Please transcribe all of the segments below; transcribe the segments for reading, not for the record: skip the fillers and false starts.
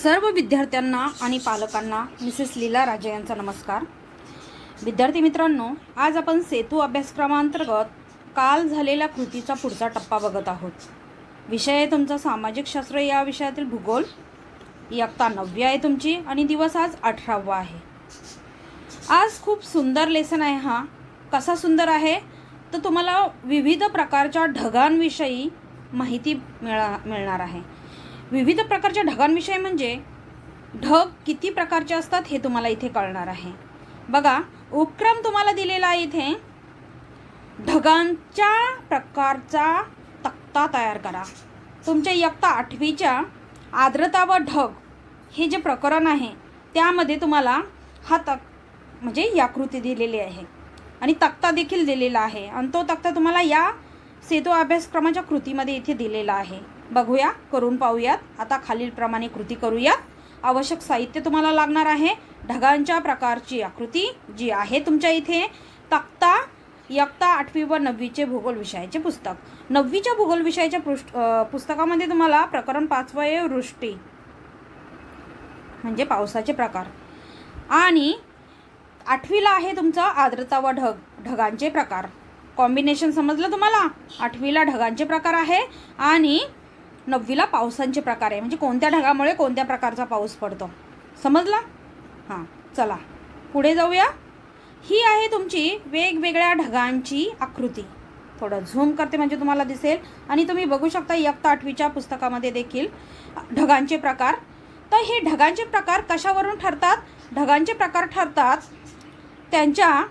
सर्व विद्यार्थ्यांना आणि पालकांना मिसेस लीला राजे यांचा नमस्कार. विद्यार्थी मित्रांनो, आज आपण सेतू अभ्यासक्रमांतर्गत काल झालेल्या कृतीचा पुढचा टप्पा बघत आहोत. विषय आहे तुमचा सामाजिक शास्त्र या विषयातील भूगोल. इयत्ता 9वी आहे तुमची आणि दिवस आज 18वा आहे. आज खूप सुंदर लेसन आहे. हा कसा सुंदर आहे तर तुम्हाला विविध प्रकारच्या ढगांविषयी माहिती मिळणार आहे. विविध प्रकारच्या ढगांविषयी म्हणजे ढग किती प्रकारचे असतात हे तुम्हाला इथे कळणार आहे. बघा, उपक्रम तुम्हाला दिलेला आहे. इथे ढगांच्या प्रकारचा तक्ता तयार करा. तुमच्या इयत्ता 8वीच्या आर्द्रता व ढग हे जे प्रकरण आहे त्यामध्ये तुम्हाला हा म्हणजे ही आकृती दिलेली आहे आणि तक्ता देखील दिलेला आहे आणि तो तक्ता तुम्हाला या सेतू अभ्यासक्रमाच्या कृतीमध्ये इथे दिलेला आहे. बघूया, करून पाहूयात. आता खालीलप्रमाणे कृती करूयात. आवश्यक साहित्य तुम्हाला लागणार आहे. ढगांच्या प्रकारची आकृती जी आहे तुमच्या इथे, तक्ता, इयत्ता 8वी व 9वीचे भूगोल विषयाचे पुस्तक. 9वीच्या भूगोल विषयाच्या पुस्तकामध्ये तुम्हाला प्रकरण 5वे आहे वृष्टी म्हणजे पावसाचे प्रकार, आणि 8वीला आहे तुमचं आर्द्रता व ढगांचे प्रकार. कॉम्बिनेशन समजलं तुम्हाला? 8वीला ढगांचे प्रकार आहे आणि 9वीला पावसांचे प्रकार आहे, म्हणजे कोणत्या ढगामुळे कोणत्या प्रकारचा पाऊस पडतो. समजला? हां, चला पुढे जाऊया. ही आहे तुमची वेगवेगळ्या ढगांची आकृती. थोडं झूम करते म्हणजे तुम्हाला दिसेल आणि तुम्ही बघू शकता इयत्ता 8वीच्या पुस्तकामध्ये देखील ढगांचे प्रकार. तर हे ढगांचे प्रकार कशावरून ठरतात? ढगांचे प्रकार ठरतात त्यांच्या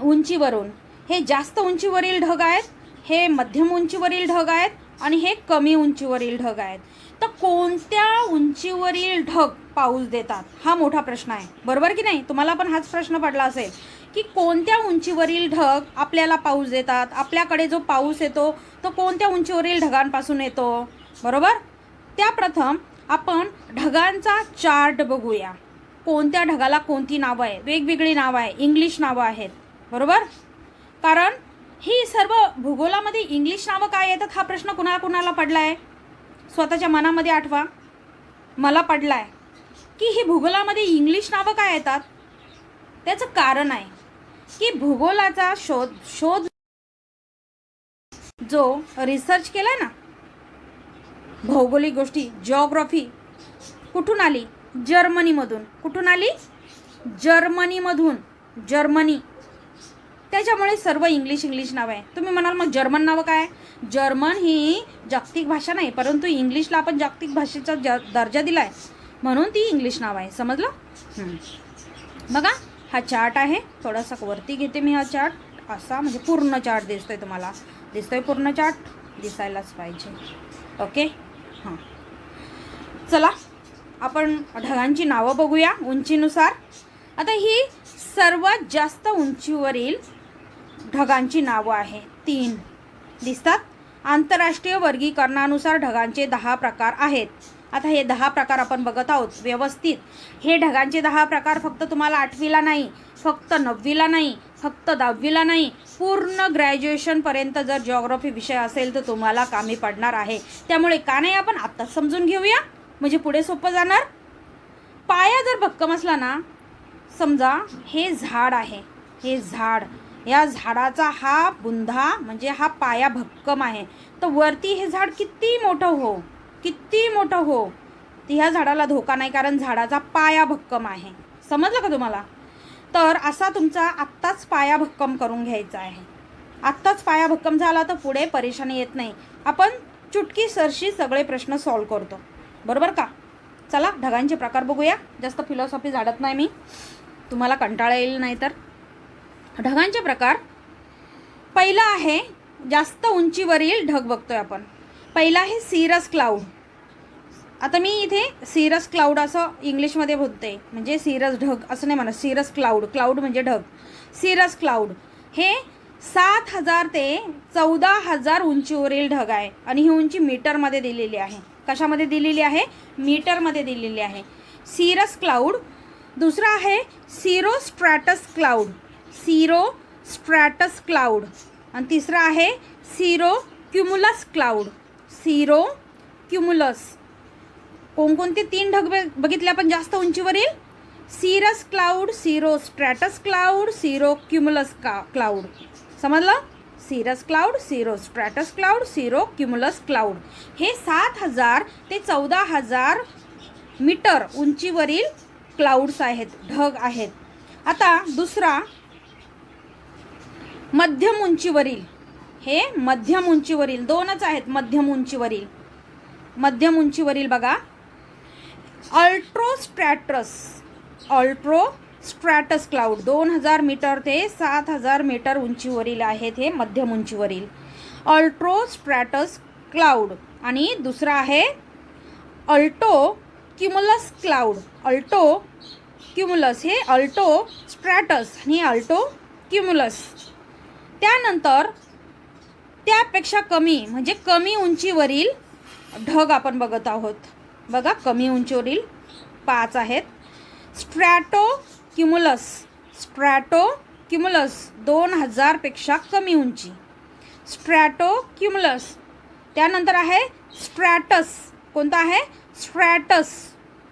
उंचीवरून. हे जास्त उंचीवरील ढग आहेत, हे मध्यम उंचीवरील ढग आहेत आणि हे कमी उंचीवरील ढग आहेत. तर कोणत्या उंचीवरील ढग पाऊस देतात हा मोठा प्रश्न आहे, बरोबर की नाही? तुम्हाला पण हाच प्रश्न पडला असेल की कोणत्या उंचीवरील ढग आपल्याला पाऊस देतात. आपल्याकडे जो पाऊस येतो तो कोणत्या उंचीवरील ढगांपासून येतो, बरोबर? त्याप्रथम आपण ढगांचा चार्ट बघूया. कोणत्या ढगाला कोणती नावं आहे, वेगवेगळी नावं आहे, इंग्लिश नावं आहेत, बरोबर? कारण ही सर्व भूगोलामध्ये इंग्लिश नावं काय येतात हा प्रश्न कुणाला पडला आहे? स्वतःच्या मनामध्ये आठवा. मला पडला आहे की ही भूगोलामध्ये इंग्लिश नावं काय येतात. त्याचं कारण आहे की भूगोलाचा शोध जो रिसर्च केलाय ना, भौगोलिक गोष्टी, जिओग्राफी, कुठून आली? जर्मनीमधून. कुठून आली? जर्मनीमधून. जर्मनी. त्याच्यामुळे सर्व इंग्लिश नाव आहे. तुम्ही म्हणाल मग जर्मन नावं काय? जर्मन ही जागतिक भाषा नाही, परंतु इंग्लिशला आपण जागतिक भाषेचा दर्जा दिला आहे म्हणून ती इंग्लिश नाव आहे. समजलं? बघा, हा चार्ट आहे. थोडासा वरती घेते मी हा चार्ट, असा म्हणजे पूर्ण चार्ट दिसतोय तुम्हाला. दिसतोय पूर्ण चार्ट? दिसायलाच पाहिजे. ओके, हां, चला आपण ढगांची नावं बघूया उंचीनुसार. आता ही सर्वात जास्त उंचीवरील ढगांची नावं आहे. 3 दिसतात. आंतरराष्ट्रीय वर्गीकरणानुसार ढगांचे 10 प्रकार आहेत. आता हे 10 प्रकार आपण बघत आहोत व्यवस्थित. हे ढगांचे 10 प्रकार फक्त तुम्हाला 8वीला नाही, फक्त 9वीला नाही, फक्त 10वीला नाही, पूर्ण ग्रॅज्युएशनपर्यंत जर जिओग्राफी विषय असेल तर तुम्हाला कामी पडणार आहे. त्यामुळे का नाही आपण आत्ताच समजून घेऊया, म्हणजे पुढे सोपं जाणार. पाया जर भक्कम असला ना, समजा हे झाड आहे, हे झाड, या झाडाचा हा बुंधा म्हणजे हा पाया भक्कम आहे, तर वरती हे झाड किती मोठं हो, तर ह्या झाडाला धोका नाही कारण झाडाचा पाया भक्कम आहे. समजलं का तुम्हाला? तर असा तुमचा आत्ताच पाया भक्कम करून घ्यायचा आहे. आत्ताच पाया भक्कम झाला तर पुढे परेशानी येत नाही. आपण चुटकी सरशी सगळे प्रश्न सॉल्व करतो, बरोबर का? चला ढगांचे प्रकार बघूया. जास्त फिलॉसॉफी झाडत नाही मी, तुम्हाला कंटाळा येईल नाही तर. ढगांचे प्रकार. पहिला आहे जास्त उंचीवरील ढग बघतोय आपण. पहिला आहे सिरस क्लाउड. आता मी इथे सिरस क्लाउड असं इंग्लिशमध्ये बोलते, म्हणजे सिरस ढग असं नाही म्हणत, सिरस क्लाउड. क्लाउड म्हणजे ढग. सिरस क्लाउड हे 7,000 ते 14,000 उंचीवरील ढग आहे आणि ही उंची मीटरमध्ये दिलेली आहे. कशामध्ये दिलेली आहे? मीटरमध्ये दिलेली आहे. सिरस क्लाउड. दुसरा आहे सिरोस्ट्रॅटस क्लाउड. सिरोस्ट्रॅटस क्लाउड. आणि तिसरा आहे सिरोक्युमुलस क्लाउड. सिरोक्युमुलस. कोणकोणते 3 ढग बघितले आपण जास्त उंचीवरील? Cirrus cloud, cirrostratus cloud, cirrocumulus cloud. समजलं? Cirrus cloud, cirrostratus cloud, cirrocumulus cloud. हे 7,000 ते 14,000 मीटर उंचीवरील क्लाउड्स आहेत, ढग आहेत. आता दुसरा मध्यम उंचीवरील. हे मध्यम उंचीवरील 2च आहेत. मध्यम उंचीवरील, मध्यम उंचीवरील बघा, अल्ट्रोस्ट्रॅटस क्लाउड 2,000 मीटर ते 7,000 मीटर उंचीवरील आहेत. हे मध्यम उंचीवरील अल्ट्रोस्ट्रॅटस क्लाउड. आणि दुसरा आहे अल्टो क्युमुलस क्लाउड. अल्टो क्युमुलस, हे अल्टो स्ट्रॅटस आणि अल्टो क्युमुलस. त्यानंतर त्यापेक्षा कमी म्हणजे कमी उंचीवरील ढग आपण बघत आहोत. बघा, कमी उंचीवरील 5 आहेत. स्ट्रॅटो क्युमुलस 2,000 पेक्षा कमी उंची. स्ट्रॅटो क्युमुलस. त्यानंतर आहे स्ट्रॅटस. कोणता आहे? स्ट्रॅटस.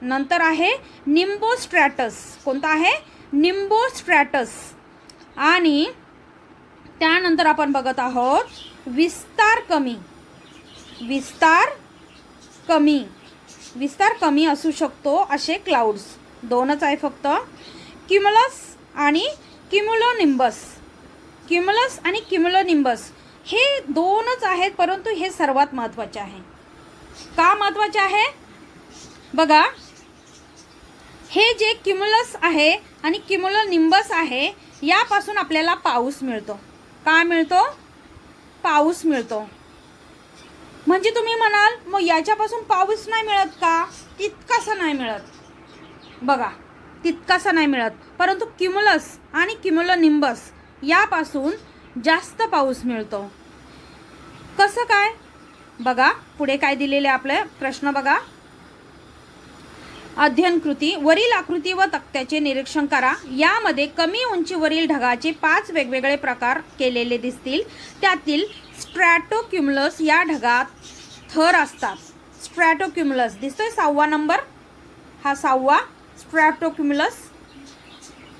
नंतर आहे निम्बोस्ट्रॅटस. कोणता आहे? निम्बोस्ट्रॅटस. आणि त्यानंतर आपण बघत आहोत विस्तार कमी असू शकतो असे क्लाउड्स. 2च आहे फक्त, क्युमुलस आणि क्युमुलोनिम्बस. क्युमुलस आणि क्युमुलोनिम्बस हे 2च आहेत, परंतु हे सर्वात महत्त्वाचे आहे. का महत्त्वाचे आहे? बघा, हे जे क्युमुलस आहे आणि क्युमुलोनिम्बस आहे यापासून आपल्याला पाऊस मिळतो. का मिळतो? पाऊस मिळतो. म्हणजे तुम्ही म्हणाल मग याच्यापासून पाऊस नाही मिळत का? तितकासा नाही मिळत. बघा, तितकासा नाही मिळत, परंतु क्युमुलस आणि क्युमुलोनिम्बस यापासून जास्त पाऊस मिळतो. कसं काय? बघा, पुढे काय दिलेले आपले प्रश्न बघा. अध्ययन कृती. वरील आकृती व तक्त्याचे निरीक्षण करा. यामध्ये कमी उंचीवरील ढगाचे 5 वेगवेगळे प्रकार केलेले दिसतील. त्यातील स्ट्रॅटोक्युमुलस या ढगात थर असतात. स्ट्रॅटोक्युमुलस दिसतोय 6वा नंबर, हा 6वा. स्ट्रॅटोक्युमुलस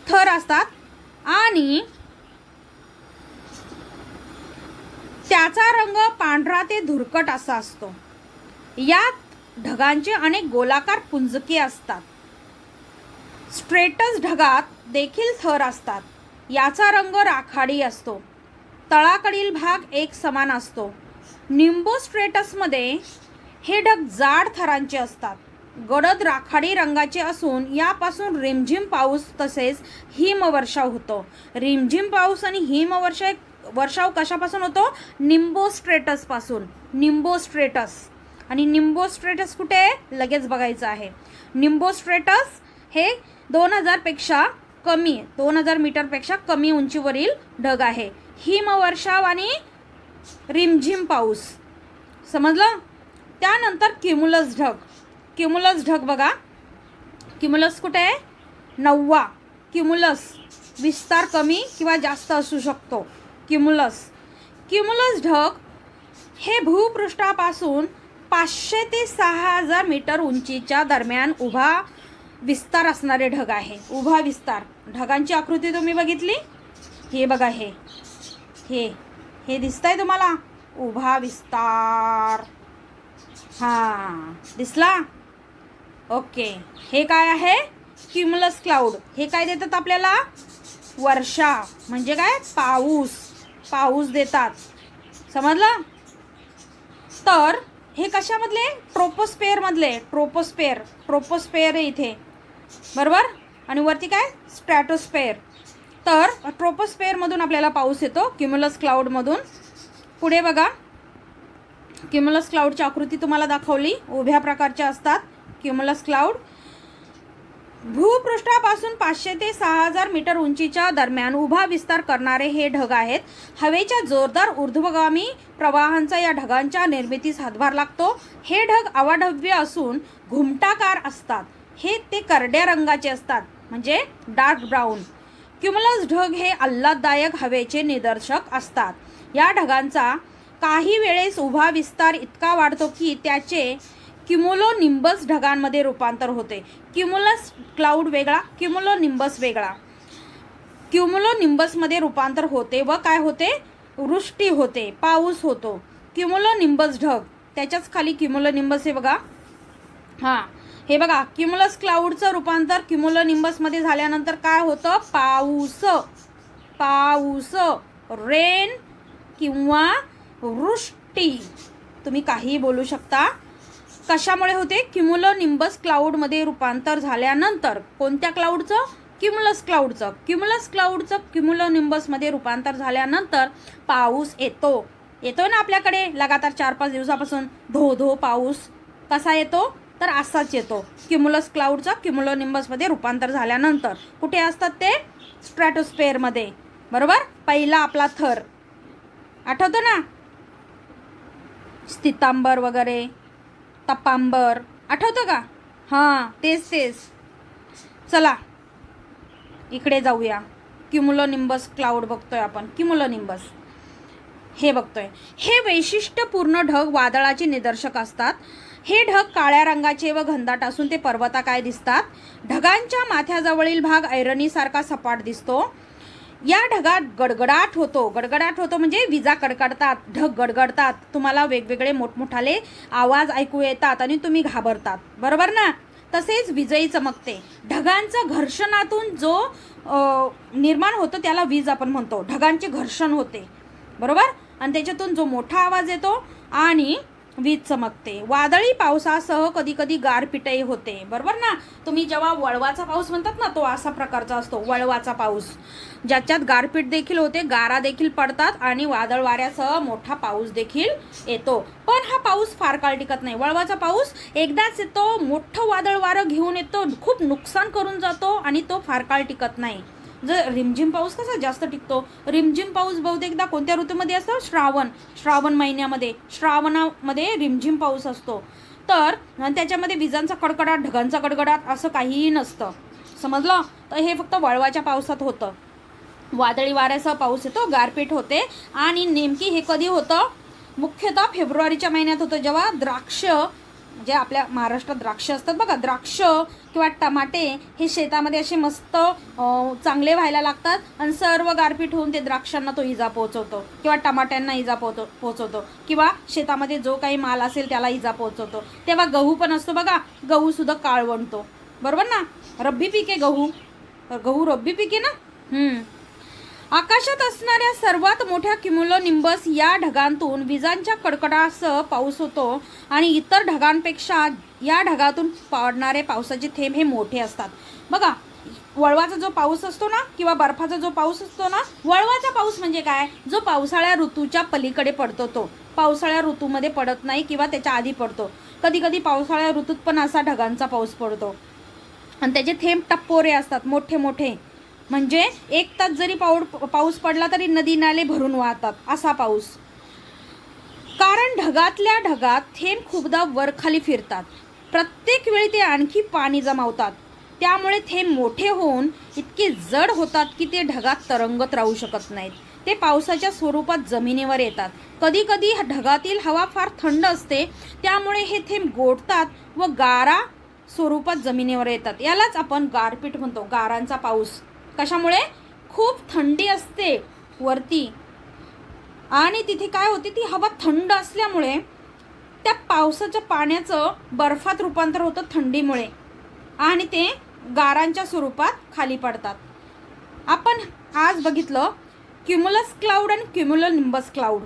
थर असतात आणि त्याचा रंग पांढरा ते धुरकट असा असतो. यात ढगांचे अनेक गोलाकार पुंजके असतात. स्ट्रेटस ढगात देखील थर असतात. याचा रंग राखाडी असतो. तळाकडील भाग एक समान असतो. निम्बोस्ट्रेटसमध्ये हे ढग जाड थरांचे असतात. गडद राखाडी रंगाचे असून यापासून रिमझिम पाऊस तसेच हिमवर्षाव होतो. रिमझिम पाऊस आणि हिमवर्षाव कशापासून होतो? निम्बोस्ट्रेटसपासून. निम्बोस्ट्रेटस. आणि निम्बोस्ट्रेटस कुठे आहे? लगेच बघायचं आहे. निम्बोस्ट्रेटस हे 2,000 मीटरपेक्षा कमी उंचीवरील ढग आहे. हिमवर्षाव आणि रिमझिम पाऊस. समजलं? त्यानंतर क्युमुलस ढग बघा. क्युमुलस कुठे आहे? 9वा. क्युमुलस विस्तार कमी किंवा जास्त असू शकतो. क्युमुलस ढग हे भूपृष्ठापासून 500 ते 6,000 मीटर उंचीच्या दरम्यान उभा विस्तार असणारे ढग आहे. उभा विस्तार. ढगांची आकृती तुम्ही बघितली? हे बघा, हे दिसतंय तुम्हाला? उभा विस्तार. हां, दिसला? ओके. हे काय आहे? क्युमुलस क्लाउड. हे काय देतात आपल्याला? वर्षा. म्हणजे काय? पाऊस देतात. समजलं? तर हे कशामधले? ट्रोपोस्फेअरमधले. ट्रोपोस्फेअर आहे इथे, बरोबर. आणि वरती काय? स्ट्रॅटोस्फेअर. तर ट्रोपोस्फेअरमधून आपल्याला पाऊस येतो, क्युमुलस क्लाउडमधून. पुढे बघा, क्युमुलस क्लाउडची आकृती तुम्हाला दाखवली. उभ्या प्रकारच्या असतात क्युमुलस क्लाउड. भूपृष्ठापासून 500 ते 6,000 मीटर उंचीच्या दरम्यान उभा विस्तार करणारे हे ढग आहेत. हवेच्या जोरदार ऊर्ध्वगामी प्रवाहांचा या ढगांच्या निर्मितीस हातभार लागतो. हे ढग अवाढव्य असून घुमटाकार असतात. ते करड्या रंगाचे असतात, म्हणजे डार्क ब्राऊन. क्युमुलस ढग हे आल्हाददायक हवेचे निदर्शक असतात. या ढगांचा काही वेळेस उभा विस्तार इतका वाढतो की त्याचे क्युमुलोनिंबस ढगांमध्ये रूपांतर होते. क्युमुलस क्लाउड वेगळा, क्युमुलोनिंबस वेगळा. क्युमुलोनिंबसमध्ये रूपांतर होते व काय होते, वृष्टी होते, पाऊस होतो. क्युमुलोनिंबस ढग, त्याच्याच खाली क्युमुलोनिंबस हे बघा, हां हे बघा, क्युमुलस क्लाउडचं रूपांतर क्युमुलोनिंबसमध्ये झाल्यानंतर काय होतं, पाऊस, पाऊस, रेन किंवा वृष्टी, तुम्ही काहीही बोलू शकता. कशामुळे होते, क्युमुलोनिंबस क्लाउडमध्ये रूपांतर झाल्यानंतर. कोणत्या क्लाउडचं, क्युमुलस क्लाउडचं. क्युमुलस क्लाउडचं क्युमुलोनिंबसमध्ये रूपांतर झाल्यानंतर पाऊस येतो. येतोय ना आपल्याकडे लगातार 4-5 दिवसापासून धो धो पाऊस. कसा येतो, तर असाच येतो. क्युमुलस क्लाउडचं क्युमुलोनिंबसमध्ये रूपांतर झाल्यानंतर कुठे असतात ते, स्ट्रॅटोस्फेअरमध्ये, बरोबर. पहिला आपला थर आठवतो ना, स्थितांबर वगैरे, तपांबर, आठवतं का, हां तेच तेच. चला इकडे जाऊया, क्युमुलोनिंबस क्लाउड बघतोय आपण. क्युमुलोनिंबस हे बघतोय. हे वैशिष्ट्यपूर्ण ढग वादळाचे निदर्शक असतात. हे ढग काळ्या रंगाचे व घनदाट असून ते पर्वताकाय दिसतात. ढगांच्या माथ्याजवळील भाग ऐरणीसारखा सपाट दिसतो. या ढगात गडगडाट होतो. गडगडाट होतो म्हणजे विजा कडकडतात, ढग गडगडतात, तुम्हाला वेगवेगळे मोठमोठाले आवाज ऐकू येतात आणि तुम्ही घाबरतात, बरोबर ना. तसेच विजही चमकते. ढगांचं घर्षणातून जो निर्माण होतो त्याला वीज आपण म्हणतो. ढगांचे घर्षण होते, बरोबर, आणि त्याच्यातून जो मोठा आवाज येतो आणि वीज चमकते. वादळी पावसासह कधी कधी गारपीटही होते, बरोबर ना. तुम्ही जेव्हा वळवाचा पाऊस म्हणतात ना, तो असा प्रकारचा असतो, वळवाचा पाऊस, ज्याच्यात गारपीट देखील होते, गारा देखील पडतात आणि वादळ वाऱ्यासह मोठा पाऊस देखील येतो. पण हा पाऊस फार काळ टिकत नाही. वळवाचा पाऊस एकदाच येतो, मोठं वादळ वारं घेऊन येतो, खूप नुकसान करून जातो आणि तो फार काळ टिकत नाही. जर रिमझिम पाऊस कसा जास्त टिकतो. रिमझिम पाऊस बहुतेकदा कोणत्या ऋतूमध्ये असतो, श्रावण महिन्यामध्ये. श्रावणामध्ये रिमझिम पाऊस असतो. तर त्याच्यामध्ये विजांचा कडकडाट, ढगांचा कडकडाट असं काहीही नसतं, समजलं. तर हे फक्त वळवाच्या पावसात होतं. वादळी वाऱ्यासह पाऊस येतो, गारपीट होते. आणि नेमकी हे कधी होतं, मुख्यतः फेब्रुवारीच्या महिन्यात होतं, जेव्हा द्राक्ष, म्हणजे आपल्या महाराष्ट्रात द्राक्ष असतात बघा, द्राक्ष किंवा टमाटे हे शेतामध्ये असे मस्त चांगले व्हायला लागतात आणि सर्व गारपीट होऊन ते द्राक्षांना तो इजा पोहोचवतो किंवा टमाट्यांना इजा पोहोचवतो किंवा शेतामध्ये जो काही माल असेल त्याला इजा पोहोचवतो. तेव्हा गहू पण असतो बघा, गहू सुद्धा काळवंटतो, बरोबर ना. रब्बी पीक आहे गहू, गहू रब्बी पीक आहे ना. आकाशात असणाऱ्या सर्वात मोठ्या क्युमुलोनिंबस या ढगांतून विजांच्या कडकडासह पाऊस होतो आणि इतर ढगांपेक्षा या ढगातून पडणारे पावसाचे थेंब हे मोठे असतात. बघा, वळवाचा जो पाऊस असतो ना किंवा बर्फाचा जो पाऊस असतो ना, वळवाचा पाऊस म्हणजे काय, जो पावसाळ्या ऋतूच्या पलीकडे पडतो, तो पावसाळ्या ऋतूमध्ये पडत नाही किंवा त्याच्या आधी पडतो. कधी कधी पावसाळ्या ऋतूत पण असा ढगांचा पाऊस पडतो आणि त्याचे थेंब टप्पोरे असतात, मोठे मोठे. म्हणजे 1 तास जरी पाऊस पडला तरी नदी नाले भरून वाहतात, असा पाऊस. कारण ढगातल्या ढगात थेंब खूपदा वरखाली फिरतात. प्रत्येक वेळी ते आणखी पाणी जमावतात. त्यामुळे थेंब मोठे होऊन इतके जड होतात की ते ढगात तरंगत राहू शकत नाहीत. ते पावसाच्या स्वरूपात जमिनीवर येतात. कधी कधी ढगातील हवा फार थंड असते, त्यामुळे हे थेंब गोठतात व गारा स्वरूपात जमिनीवर येतात. यालाच आपण गारपीट म्हणतो, गारांचा पाऊस. कशामुळे, खूप थंडी असते वरती आणि तिथे काय होते, ती हवा थंड असल्यामुळे त्या पावसाच्या पाण्याचं बर्फात रूपांतर होतं थंडीमुळे आणि ते गारांच्या स्वरूपात खाली पडतात. आपण आज बघितलं क्युमुलस क्लाउड आणि क्युमुलोनिंबस क्लाउड.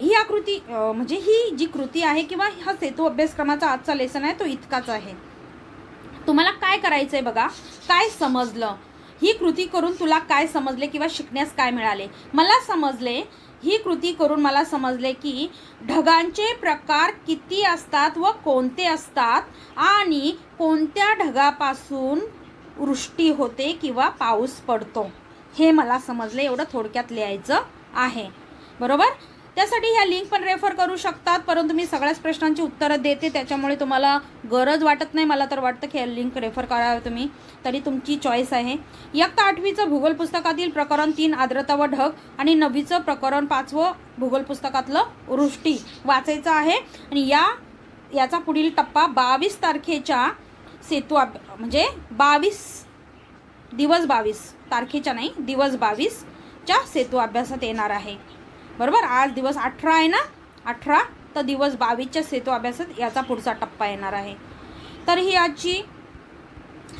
ही आकृती म्हणजे ही जी कृती आहे किंवा हा सेतू अभ्यासक्रमाचा आजचा लेसन आहे तो इतकाच आहे. तुम्हाला काय करायचं आहे बघा, काय समजलं, ही कृती करून तुला काय समजले किंवा शिकण्यास काय मिळाले. मला समजले, ही कृती करून मला समजले की ढगांचे प्रकार किती असतात व कोणते असतात आणि कोणत्या ढगापासून वृष्टी होते किंवा पाऊस पडतो, हे मला समजले. एवढं थोडक्यात लिहायचं आहे, बरोबर. त्यासाठी ह्या लिंक पण रेफर करू शकतात, परंतु मी सगळ्याच प्रश्नांची उत्तरं देते, त्याच्यामुळे तुम्हाला गरज वाटत नाही. मला तर वाटतं की ह्या लिंक रेफर करावं तुम्ही, तरी तुमची चॉईस आहे. इयत्ता 8वीचं भूगोल पुस्तकातील प्रकरण 3 आर्द्रता व ढग आणि 9वीचं प्रकरण 5 भूगोल पुस्तकातलं वृष्टी वाचायचं आहे. आणि याचा पुढील टप्पा 22 तारखेच्या सेतू म्हणजे 22 तारखेच्या नाही, दिवस 22च्या सेतू अभ्यासात येणार आहे. बरोबर. आज दिवस 18 आहे ना, 18, तर दिवस 22च्या सेतू अभ्यासात याचा पुढचा टप्पा येणार आहे. तर ही आजची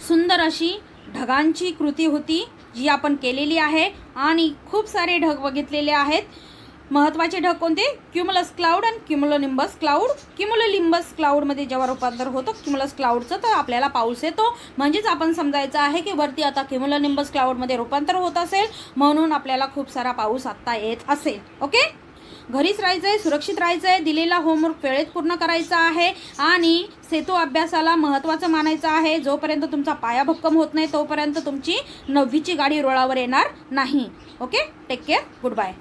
सुंदर अशी ढगांची कृती होती जी आपण केलेली आहे आणि खूप सारे ढग बघितलेले आहेत. महत्त्वाचे ढग कोणते? क्युमुलस क्लाउड आणि क्युमुलोनिंबस क्लाउड. क्युमुलोनिंबस क्लाउडमध्ये जेव्हा रूपांतर होतं क्युमुलस क्लाउडचं, तर आपल्याला पाऊस येतो. म्हणजेच आपण समजायचं आहे की वरती आता क्युमुलोनिंबस क्लाउडमध्ये रूपांतर होत असेल, म्हणून आपल्याला खूप सारा पाऊस आत्ता येत असेल. ओके. घरीच राहायचं आहे, सुरक्षित राहायचं आहे, दिलेला होमवर्क वेळेत पूर्ण करायचा आहे आणि सेतू अभ्यासाला महत्त्वाचं मानायचं आहे. जोपर्यंत तुमचा पाया भक्कम होत नाही तोपर्यंत तुमची 9वीची गाडी रुळावर येणार नाही. Okay. Take care. Good bye.